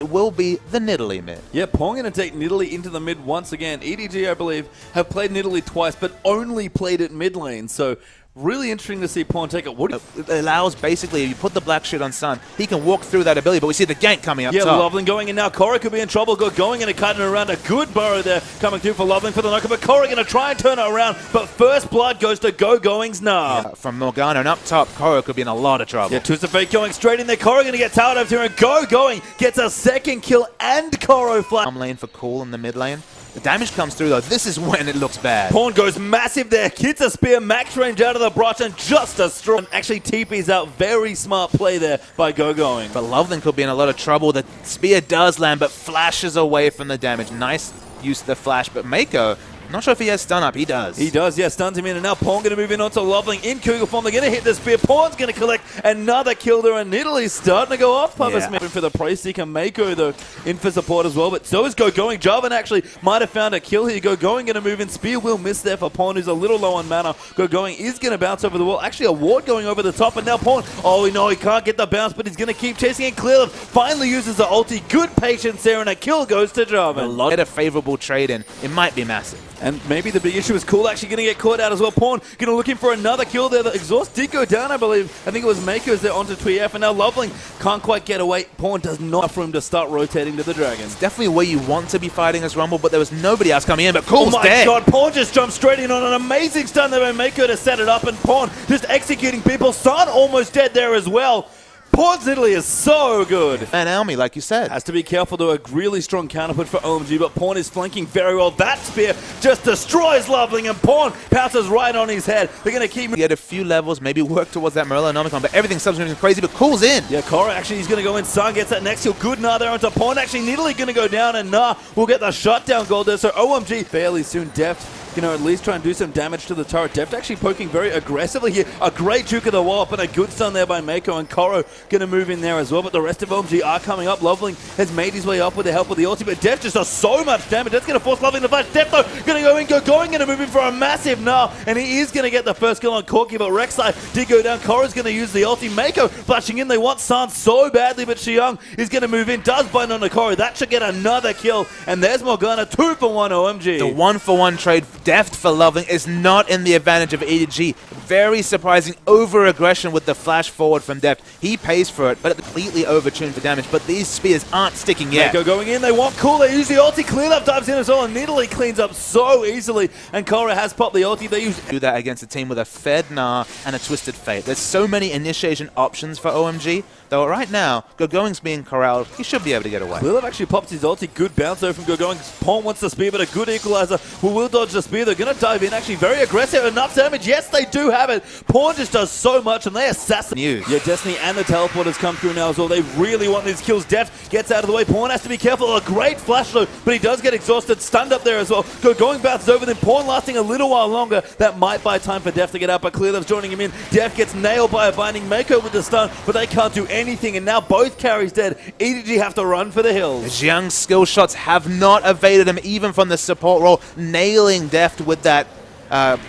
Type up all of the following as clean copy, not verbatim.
will be the Nidalee mid. Yeah, Pawn going to take Nidalee into the mid once again. EDG, I believe, have played Nidalee twice, but only played it mid lane. So really interesting to see Pawn take it. It allows, basically, if you put the black shit on Sun, he can walk through that ability, but we see the gank coming up top. Yeah, Loveland going in now. Korra could be in trouble. Going in and cutting around. A good burrow there coming through for Loveland for the knocker, but Korra going to try and turn it around, but first blood goes to Going's Nah. Yeah, from Morgana and up top, Korra could be in a lot of trouble. Yeah, Tusafate going straight in there. Korra going to get towered over here, and Going gets a second kill and Korra flat. Lane for Cool in the mid lane. The damage comes through, though. This is when it looks bad. Pawn goes massive there. Hits a spear, max range out of the brush, and just a straw. Actually TP's out. Very smart play there by Going. But Loveland could be in a lot of trouble. The spear does land, but flashes away from the damage. Nice use of the flash, but Mako, I'm not sure if he has stun up. He does. He does, yeah. Stuns him in, and now Pawn going to move in onto Loveling in Cougar form. They're going to hit the spear. Pawn's going to collect another kill there, and Nidalee's starting to go off. Papa Smith for the Praise Seeker. Mako, though, in for support as well, but so is Going. Jarvan actually might have found a kill here. Going to move in. Spear will miss there for Pawn, who's a little low on mana. Going is going to bounce over the wall. Actually, a ward going over the top, and now Pawn, oh no, he can't get the bounce, but he's going to keep chasing it. Clearly, finally uses the ulti. Good patience there, and a kill goes to Jarvan. A lot of favorable trade in. It might be massive. And maybe the big issue is Cool actually going to get caught out as well. Pawn going to looking for another kill there. The exhaust did go down, I believe. I think it was Mako's there onto TF, and now Loveling can't quite get away. Pawn does not have room to start rotating to the Dragons. Definitely where you want to be fighting as Rumble, but there was nobody else coming in, but Cool's dead. Oh my god, Pawn just jumped straight in on an amazing stun there by Mako to set it up, and Pawn just executing people. Sun almost dead there as well. Pawn's Italy is so good. And Almy, like you said. Has to be careful to a really strong counterput for OMG, but Pawn is flanking very well. That spear just destroys Loveling, and Pawn pounces right on his head. They're going to keep... Get a few levels, maybe work towards that Morello Nomicon, but everything subsequently crazy, but Cool's in. Yeah, Korra actually he's going to go in. Sun gets that next kill. Good Nah there onto Pawn. Actually, Nidalee going to go down, and Nah will get the shutdown gold there. So OMG fairly soon deft. At least try and do some damage to the turret. Deft actually poking very aggressively here. A great juke of the wall up and a good stun there by Mako, and Korra going to move in there as well. But the rest of OMG are coming up. Loveling has made his way up with the help of the ulti, but Deft just does so much damage. That's going to force Loveling to flash. Deft though going to go in, Going to move in for a massive Nah, and he is going to get the first kill on Corki, but Rek'Sai did go down. Korra's going to use the ulti. Mako flashing in. They want San so badly, but Xiang is going to move in. Does bind on the Korra. That should get another kill, and there's Morgana. 2 for 1 OMG. The 1-for-1 trade, Deft for Loveling, is not in the advantage of EDG. Very surprising over-aggression with the flash forward from Deft. He pays for it, but completely overtuned for damage. But these spears aren't sticking yet. Mako going in. They want Cool. They use the ulti. Clean up dives in as well, and Nidalee cleans up so easily. And Korra has popped the ulti. They use do that against a team with a Fed Nah and a Twisted Fate. There's so many initiation options for OMG. Though right now, Going's being corralled. He should be able to get away. Lilith actually pops his ulti. Good bounce though from Going. Pawn wants the spear, but a good equalizer. Will dodge the spear. They're going to dive in. Actually very aggressive. Enough damage. Yes, they do have it. Pawn just does so much, and they assassinate. Yeah, Destiny and the teleporters come through now as well. They really want these kills. Deft gets out of the way. Pawn has to be careful. A great flash though, but he does get exhausted. Stunned up there as well. Going bounces over them. Pawn lasting a little while longer. That might buy time for Deft to get out, but Clearlove's joining him in. Deft gets nailed by a binding. Mako with the stun, but they can't do anything, and now both carries dead. EDG have to run for the hills. Xiang's skill shots have not evaded him, even from the support role, nailing Deft with that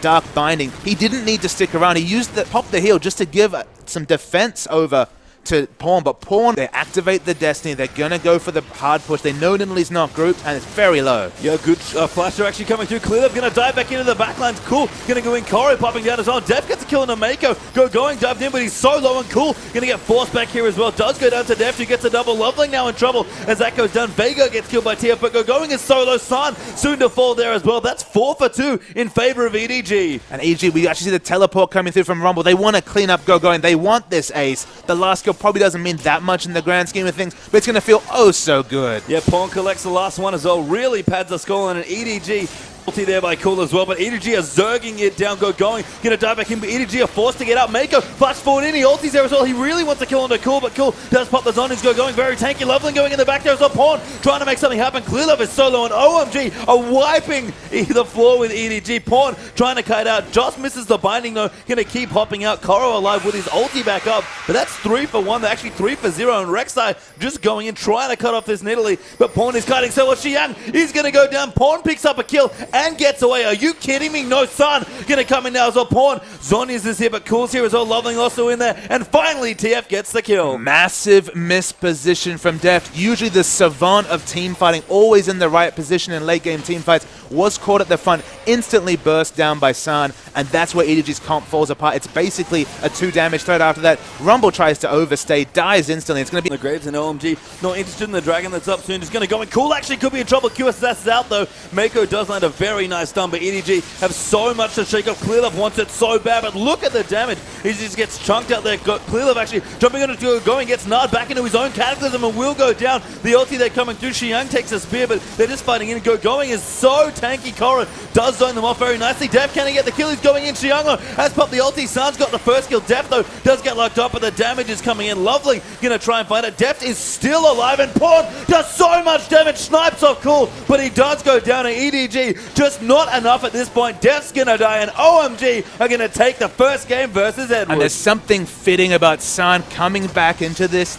dark binding. He didn't need to stick around. He used the pop the heal just to give some defense over to Pawn, but Pawn, they activate the Destiny. They're going to go for the hard push. They know Nidalee's not grouped, and it's very low. Yeah, good flasher actually coming through. Clearlove going to dive back into the backlines. Cool. Going to go in. Korra popping down as well. Deft gets a kill on a Mako. Going dived in, but he's so low and Cool. Going to get forced back here as well. Does go down to Deft, who gets a double. Loveling now in trouble as that goes down. Vega gets killed by TF, but Going is solo. San soon to fall there as well. That's 4 for 2 in favor of EDG. And EDG, we actually see the teleport coming through from Rumble. They want to clean up Going. They want this ace. The last kill probably doesn't mean that much in the grand scheme of things, but it's going to feel oh so good. Yeah, Pawn collects the last one as well. Really pads the skull, and an EDG ulti there by Cool as well, but EDG are zerging it down. Going, gonna dive back in, but EDG are forced to get out. Mako flash forward in, he ultis there as well. He really wants to kill onto Cool, but Cool does pop the zombies. Going very tanky. Loveling going in the back there as well. Pawn trying to make something happen. Clearlove is solo, and OMG are wiping the floor with EDG. Pawn trying to kite out, just misses the binding though. Gonna keep hopping out. Korra alive with his ulti back up, but that's 3 for 1. They're actually 3 for 0, and Rek'Sai just going in, trying to cut off this Nidalee, but Pawn is kiting. So Xiang is gonna go down. Pawn picks up a kill and gets away. Are you kidding me? No, Sun gonna come in now as well. Pawn. Zonius is here, but Cool's here as well. Loveling also in there. And finally, TF gets the kill. Massive misposition from Deft. Usually the savant of team fighting, always in the right position in late game team fights, was caught at the front, instantly burst down by San, and that's where EDG's comp falls apart. It's basically a 2 damage threat after that. Rumble tries to overstay, dies instantly. It's going to be the Graves and OMG not interested in the Dragon that's up soon. Just going to go in. Cool actually could be in trouble. QSS is out though. Mako does land a very nice stun, but EDG have so much to shake up. Clearlove wants it so bad, but look at the damage. He just gets chunked out there. Clearlove actually jumping on it, going, gets Nard back into his own Cataclysm and will go down. The ulti they're coming through. Xiang takes a spear, but they're just fighting in. Going is so tanky. Corrin does zone them off very nicely. Def, can he get the kill? He's going in. Xiang has popped the ulti. San's got the first kill. Def, though, does get locked up, but the damage is coming in. Lovely gonna try and find it. Deft is still alive, and Pawn does so much damage. Snipes off Cool, but he does go down to EDG. Just not enough at this point. Deft's gonna die, and OMG are gonna take the first game versus Edward. And there's something fitting about San coming back into this